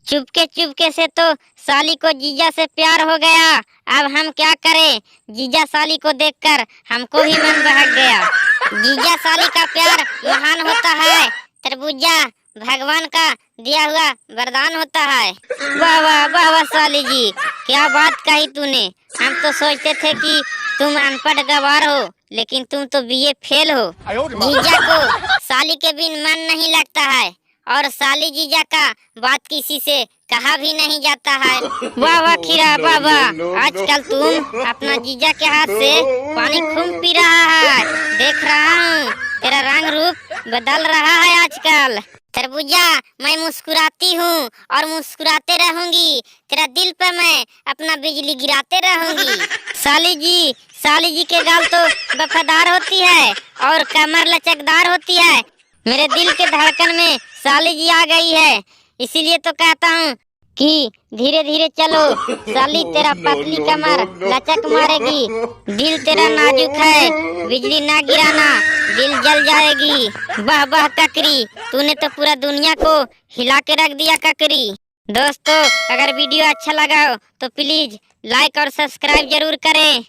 चुपके से तो साली को जीजा से प्यार हो गया। अब हम क्या करें? जीजा साली को देखकर हमको भी मन बहक गया। जीजा साली का प्यार महान होता है। तरबूजा भगवान का दिया हुआ वरदान होता है। वाह वाह वाह वाह साली जी, क्या बात कही तूने। हम तो सोचते थे कि तुम अनपढ़ गवार हो, लेकिन तुम तो बीए फेल हो। जीजा को साली के बिन मन नहीं लगता है, और साली जीजा का बात किसी से कहा भी नहीं जाता है। वाह वाह खीरा वाह वाह, आजकल तुम अपना जीजा के हाथ से पानी खूब पी रहा है। देख रहा हूँ तेरा रंग रूप बदल रहा है आजकल। तरबूजा मैं मुस्कुराती हूँ और मुस्कुराते रहूंगी। तेरा दिल पे मैं अपना बिजली गिराते रहूंगी। साली जी के गाल तो वफादार होती है और कमर लचकदार होती है। मेरे दिल के धड़कन में साली जी आ गई है, इसीलिए तो कहता हूँ कि धीरे धीरे चलो। साली तेरा पतली कमर लचक मारेगी। दिल तेरा नाजुक है, बिजली ना गिराना, दिल जल जाएगी। वाह वाह ककरी, तूने तो पूरा दुनिया को हिला के रख दिया ककरी। दोस्तों, अगर वीडियो अच्छा लगा हो तो प्लीज लाइक और सब्सक्राइब जरूर करें।